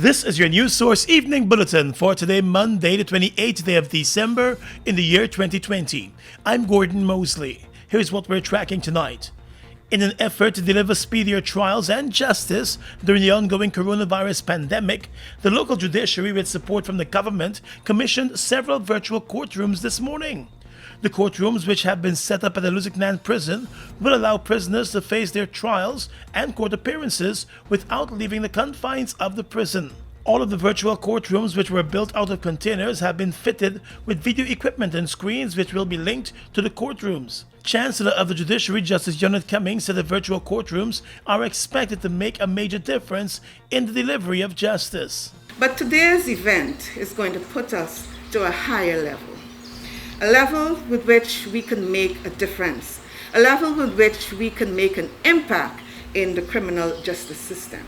This is your News Source Evening Bulletin for today, Monday, the 28th day of December in the year 2020. I'm Gordon Mosley. Here's what we're tracking tonight. In an effort to deliver speedier trials and justice during the ongoing coronavirus pandemic, the local judiciary, with support from the government, commissioned several virtual courtrooms this morning. The courtrooms, which have been set up at the Lusignan prison, will allow prisoners to face their trials and court appearances without leaving the confines of the prison. All of the virtual courtrooms, which were built out of containers, have been fitted with video equipment and screens which will be linked to the courtrooms. Chancellor of the Judiciary, Justice Jonathan Cummings, said the virtual courtrooms are expected to make a major difference in the delivery of justice. But today's event is going to put us to a higher level. A level with which we can make a difference, a level with which we can make an impact in the criminal justice system.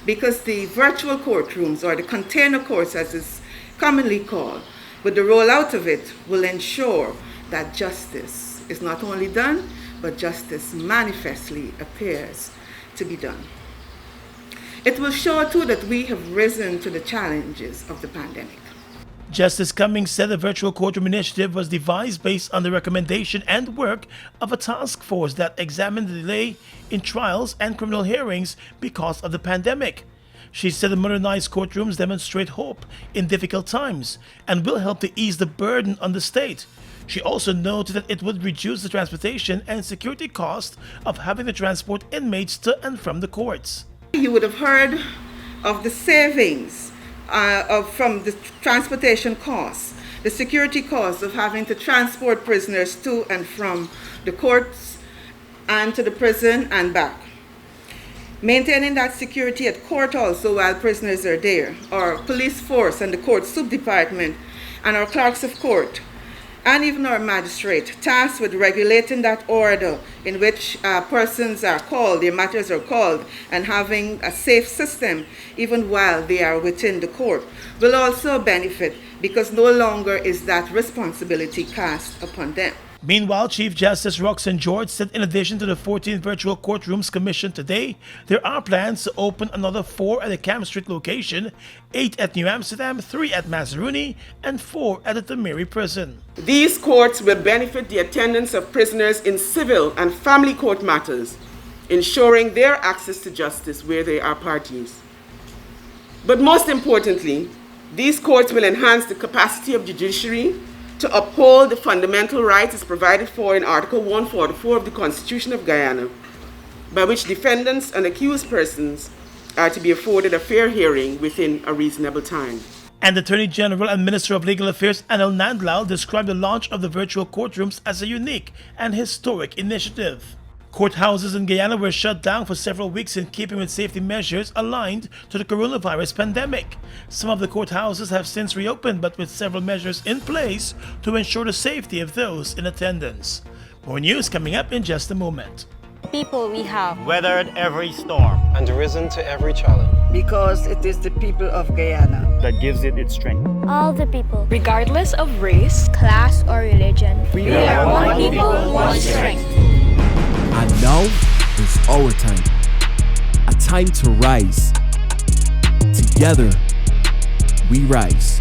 Because the virtual courtrooms, or the container courts as is commonly called, with the rollout of it will ensure that justice is not only done, but justice manifestly appears to be done. It will show too that we have risen to the challenges of the pandemic. Justice Cummings said the virtual courtroom initiative was devised based on the recommendation and work of a task force that examined the delay in trials and criminal hearings because of the pandemic. She said the modernized courtrooms demonstrate hope in difficult times and will help to ease the burden on the state. She also noted that it would reduce the transportation and security cost of having to transport inmates to and from the courts. You would have heard of the savings from the transportation costs, the security costs of having to transport prisoners to and from the courts and to the prison and back. Maintaining that security at court also while prisoners are there, our police force and the court sub-department and our clerks of court, and even our magistrate, tasked with regulating that order in which persons are called, their matters are called, and having a safe system even while they are within the court, will also benefit because no longer is that responsibility cast upon them. Meanwhile, Chief Justice Roxanne George said in addition to the 14 virtual courtrooms commissioned today, there are plans to open another 4 at the Camp Street location, 8 at New Amsterdam, 3 at Mazaruni, and 4 at the Tamiri prison. These courts will benefit the attendance of prisoners in civil and family court matters, ensuring their access to justice where they are parties. But most importantly, these courts will enhance the capacity of judiciary to uphold the fundamental rights as provided for in Article 144 of the Constitution of Guyana, by which defendants and accused persons are to be afforded a fair hearing within a reasonable time. And Attorney General and Minister of Legal Affairs Anil Nandlal described the launch of the virtual courtrooms as a unique and historic initiative. Courthouses in Guyana were shut down for several weeks in keeping with safety measures aligned to the coronavirus pandemic. Some of the courthouses have since reopened, but with several measures in place to ensure the safety of those in attendance. More news coming up in just a moment. People we have weathered every storm and risen to every challenge. Because it is the people of Guyana that gives it its strength. All the people, regardless of race, class, or religion. We are one people, one strength. And now is our time. A time to rise. Together, we rise.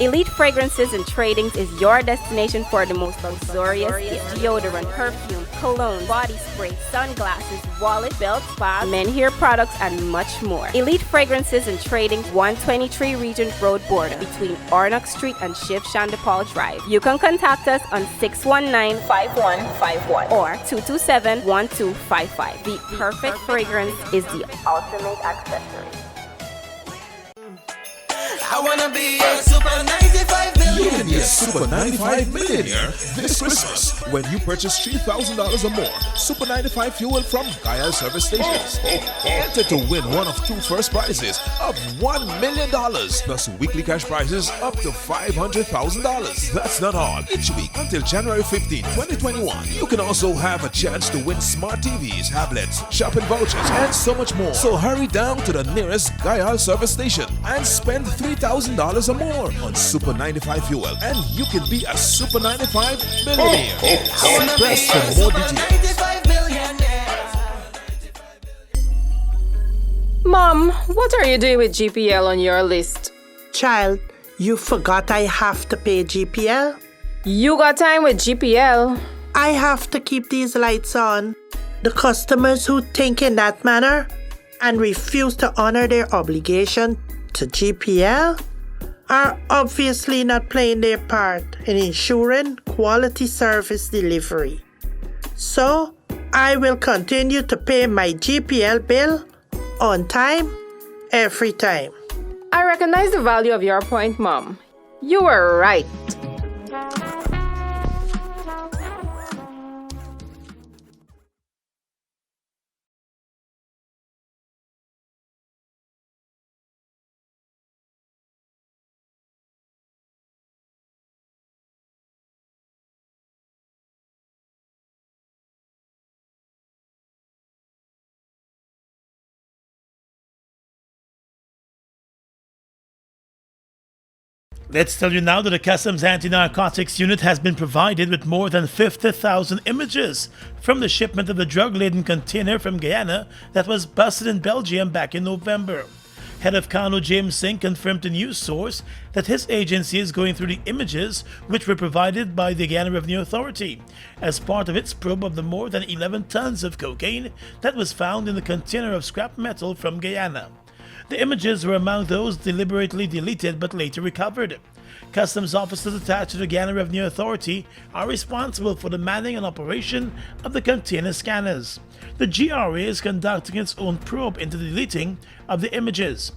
Elite Fragrances and Tradings is your destination for the most luxurious deodorant, perfume, cologne, body spray, sunglasses, wallet, belt, spa, men hair products, and much more. Elite Fragrances and Trading, 123 Regent Road border between Ornock Street and Shiv Chandapal Drive. You can contact us on 619-5151 or 227-1255. The perfect fragrance is the ultimate accessory. I wanna be a Super 95 millionaire. You can be a Super 95 millionaire this Christmas when you purchase $3,000 or more Super 95 fuel from Guyana service stations. Enter to win one of 2 first prizes of $1 million plus weekly cash prizes up to $500,000. That's not all. Each week until January 15, 2021, you can also have a chance to win smart TVs, tablets, shopping vouchers, and so much more. So hurry down to the nearest Guyana service station and spend $3,000 or more on Super 95 fuel, and you can be a Super 95 millionaire. See press for more details. Mom, what are you doing with GPL on your list? Child, you forgot I have to pay GPL? You got time with GPL? I have to keep these lights on. The customers who think in that manner and refuse to honor their obligation to GPL are obviously not playing their part in ensuring quality service delivery. So, I will continue to pay my GPL bill on time, every time. I recognize the value of your point, Mom. You were right. Let's tell you now that the Customs Anti-Narcotics Unit has been provided with more than 50,000 images from the shipment of the drug-laden container from Guyana that was busted in Belgium back in November. Head of Kano James Singh confirmed to news source that his agency is going through the images which were provided by the Guyana Revenue Authority as part of its probe of the more than 11 tons of cocaine that was found in the container of scrap metal from Guyana. The images were among those deliberately deleted but later recovered. Customs officers attached to the Guyana Revenue Authority are responsible for the manning and operation of the container scanners. The GRA is conducting its own probe into the deleting of the images.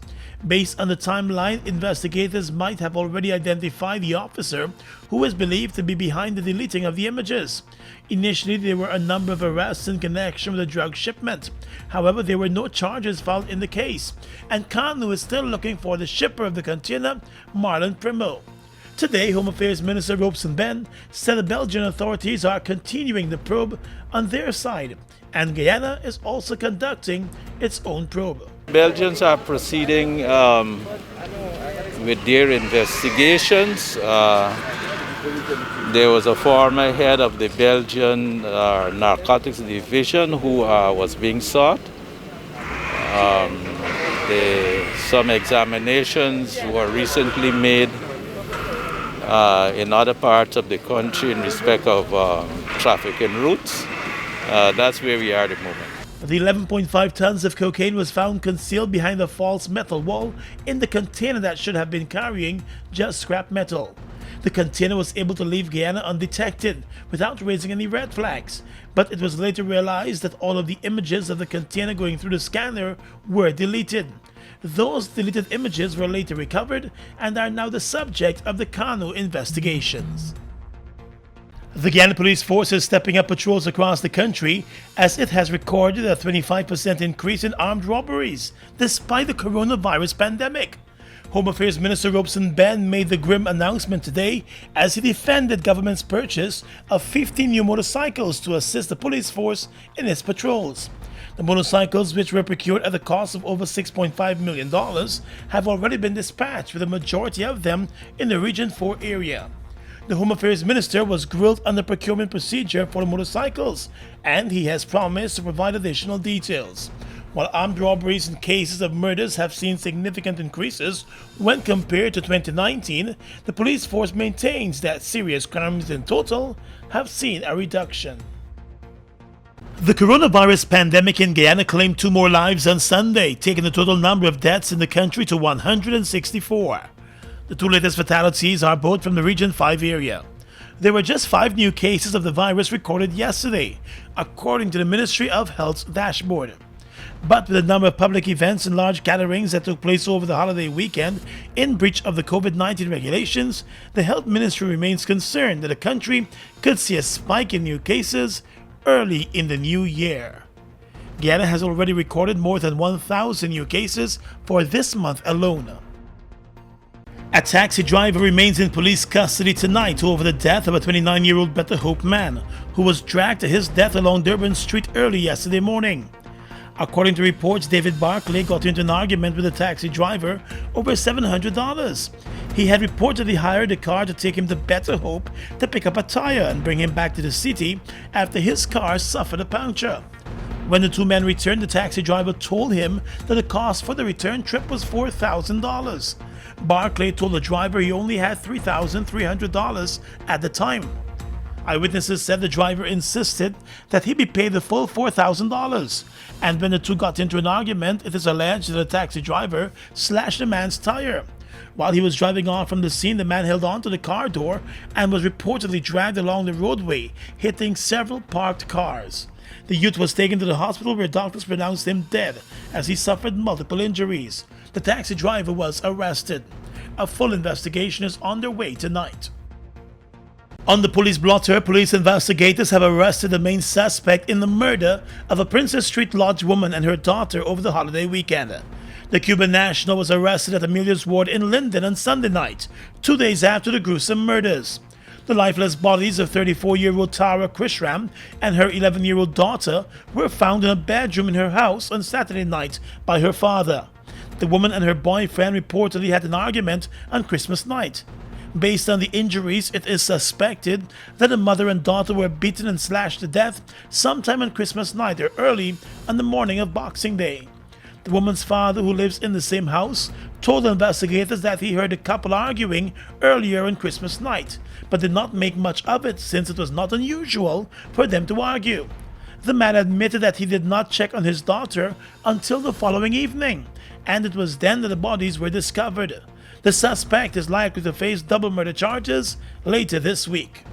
Based on the timeline, investigators might have already identified the officer who is believed to be behind the deleting of the images. Initially, there were a number of arrests in connection with the drug shipment. However, there were no charges filed in the case, and Kanu is still looking for the shipper of the container, Marlon Primo. Today, Home Affairs Minister Robeson Ben said the Belgian authorities are continuing the probe on their side, and Guyana is also conducting its own probe. Belgians are proceeding with their investigations. There was a former head of the Belgian narcotics division who was being sought. Some examinations were recently made in other parts of the country in respect of trafficking routes. That's where we are at the moment. The 11.5 tons of cocaine was found concealed behind a false metal wall in the container that should have been carrying just scrap metal. The container was able to leave Guyana undetected without raising any red flags, but it was later realized that all of the images of the container going through the scanner were deleted. Those deleted images were later recovered and are now the subject of the Kano investigations. The Guyana Police Force is stepping up patrols across the country as it has recorded a 25% increase in armed robberies despite the coronavirus pandemic. Home Affairs Minister Robeson Ben made the grim announcement today as he defended government's purchase of 15 new motorcycles to assist the police force in its patrols. The motorcycles, which were procured at the cost of over $6.5 million, have already been dispatched, with the majority of them in the Region 4 area. The Home Affairs Minister was grilled on the procurement procedure for the motorcycles, and he has promised to provide additional details. While armed robberies and cases of murders have seen significant increases when compared to 2019, the police force maintains that serious crimes in total have seen a reduction. The coronavirus pandemic in Guyana claimed 2 more lives on Sunday, taking the total number of deaths in the country to 164. The 2 latest fatalities are both from the Region 5 area. There were just 5 new cases of the virus recorded yesterday, according to the Ministry of Health's dashboard. But with the number of public events and large gatherings that took place over the holiday weekend in breach of the COVID-19 regulations, the Health Ministry remains concerned that the country could see a spike in new cases early in the new year. Guyana has already recorded more than 1,000 new cases for this month alone. A taxi driver remains in police custody tonight over the death of a 29-year-old Better Hope man who was dragged to his death along Durban Street early yesterday morning. According to reports, David Barclay got into an argument with the taxi driver over $700. He had reportedly hired a car to take him to Better Hope to pick up a tire and bring him back to the city after his car suffered a puncture. When the two men returned, the taxi driver told him that the cost for the return trip was $4,000. Barclay told the driver he only had $3,300 at the time. Eyewitnesses said the driver insisted that he be paid the full $4,000, and when the two got into an argument, it is alleged that the taxi driver slashed the man's tire. While he was driving off from the scene, the man held onto the car door and was reportedly dragged along the roadway, hitting several parked cars. The youth was taken to the hospital where doctors pronounced him dead as he suffered multiple injuries. The taxi driver was arrested. A full investigation is underway tonight. On the police blotter, police investigators have arrested the main suspect in the murder of a Princess Street Lodge woman and her daughter over the holiday weekend. The Cuban national was arrested at Amelia's Ward in Linden on Sunday night, 2 days after the gruesome murders. The lifeless bodies of 34-year-old Tara Krishram and her 11-year-old daughter were found in a bedroom in her house on Saturday night by her father. The woman and her boyfriend reportedly had an argument on Christmas night. Based on the injuries, it is suspected that the mother and daughter were beaten and slashed to death sometime on Christmas night or early on the morning of Boxing Day. The woman's father, who lives in the same house, told investigators that he heard the couple arguing earlier on Christmas night, but did not make much of it since it was not unusual for them to argue. The man admitted that he did not check on his daughter until the following evening, and it was then that the bodies were discovered. The suspect is likely to face double murder charges later this week.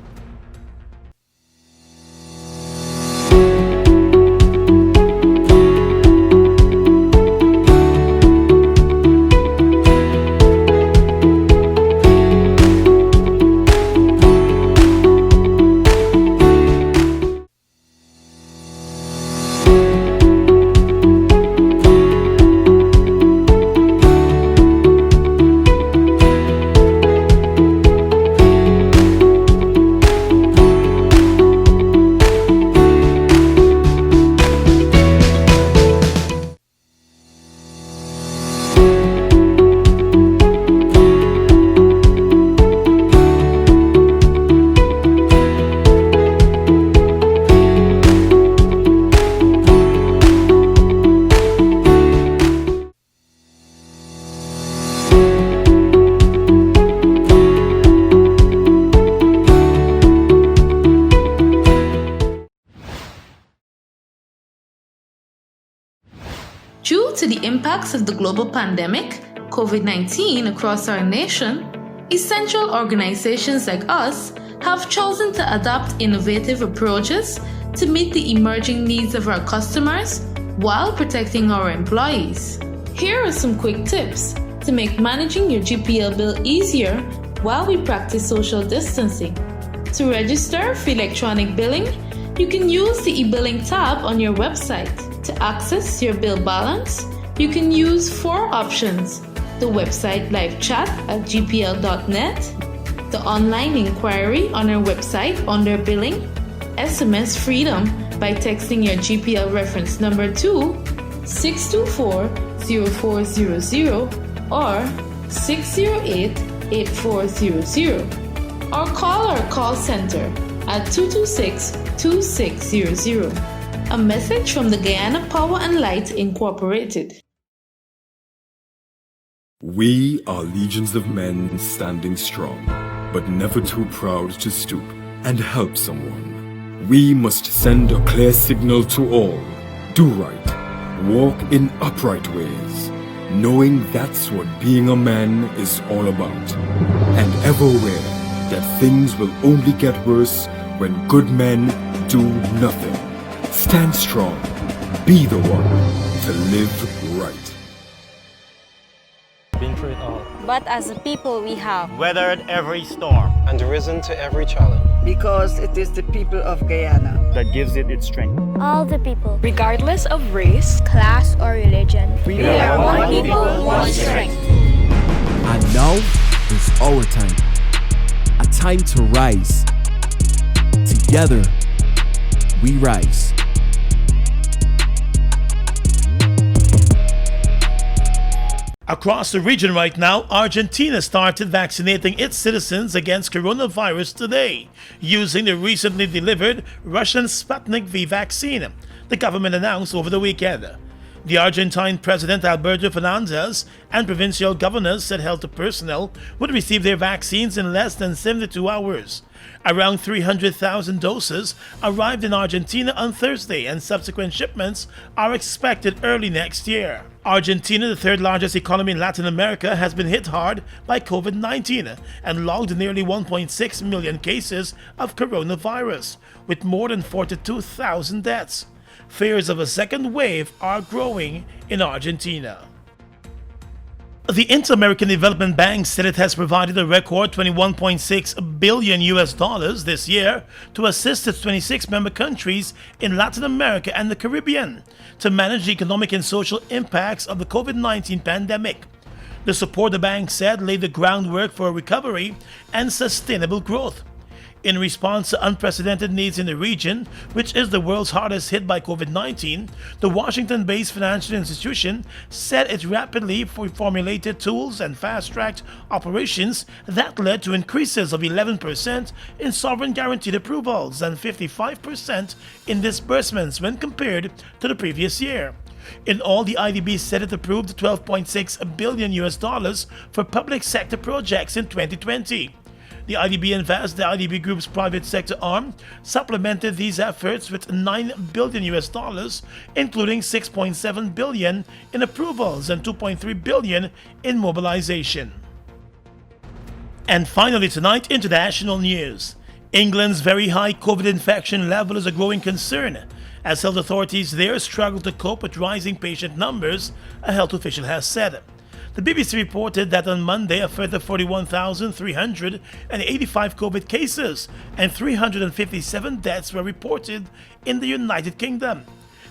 Due to the impacts of the global pandemic, COVID-19 across our nation, essential organizations like us have chosen to adopt innovative approaches to meet the emerging needs of our customers while protecting our employees. Here are some quick tips to make managing your GPL bill easier while we practice social distancing. To register for electronic billing, you can use the e-billing tab on your website. To access your bill balance, you can use 4 options: the website live chat at gpl.net, the online inquiry on our website under billing, SMS Freedom by texting your GPL reference number to 624-0400 or 608-8400, or call our call center at 226-2600. A message from the Guyana Power and Light Incorporated. We are legions of men standing strong, but never too proud to stoop and help someone. We must send a clear signal to all. Do right, walk in upright ways, knowing that's what being a man is all about. And ever aware that things will only get worse when good men do nothing. Stand strong. Be the one to live right. Been through it all. But as a people we have Weathered every storm. And risen to every challenge. Because it is the people of Guyana that gives it its strength. all the people, regardless of race, class, or religion. We are one people, one strength. And now is our time. A time to rise. Together, we rise. Across the region right now, Argentina started vaccinating its citizens against coronavirus today, using the recently delivered Russian Sputnik V vaccine. the government announced over the weekend. The Argentine President Alberto Fernandez and provincial governors said health personnel would receive their vaccines in less than 72 hours. Around 300,000 doses arrived in Argentina on Thursday, and subsequent shipments are expected early next year. Argentina, the third largest economy in Latin America, has been hit hard by COVID-19 and logged nearly 1.6 million cases of coronavirus, with more than 42,000 deaths. Fears of a second wave are growing in Argentina. The Inter-American Development Bank said it has provided a record $21.6 billion this year to assist its 26 member countries in Latin America and the Caribbean to manage the economic and social impacts of the COVID-19 pandemic. The support, the bank said, laid the groundwork for recovery and sustainable growth. In response to unprecedented needs in the region, which is the world's hardest hit by COVID-19, the Washington-based financial institution said it rapidly formulated tools and fast-tracked operations that led to increases of 11% in sovereign guaranteed approvals and 55% in disbursements when compared to the previous year. In all, the IDB said it approved $12.6 billion for public sector projects in 2020. The IDB Invest, the IDB Group's private sector arm, supplemented these efforts with $9 billion, including $6.7 billion in approvals and $2.3 billion in mobilization. And finally tonight, international news. England's very high COVID infection level is a growing concern, as health authorities there struggle to cope with rising patient numbers, a health official has said. The BBC reported that on Monday, a further 41,385 COVID cases and 357 deaths were reported in the United Kingdom.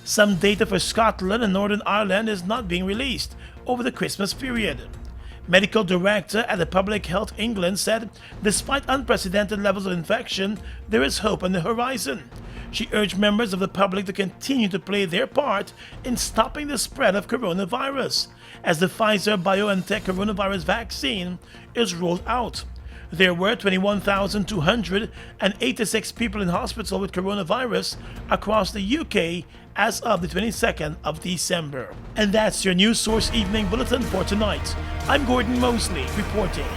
Some data for Scotland and Northern Ireland is not being released over the Christmas period. Medical Director at the Public Health England said, despite unprecedented levels of infection, there is hope on the horizon. She urged members of the public to continue to play their part in stopping the spread of coronavirus, as the Pfizer-BioNTech coronavirus vaccine is rolled out. There were 21,286 people in hospital with coronavirus across the UK as of the 22nd of December. And that's your News Source Evening Bulletin for tonight. I'm Gordon Mosley reporting.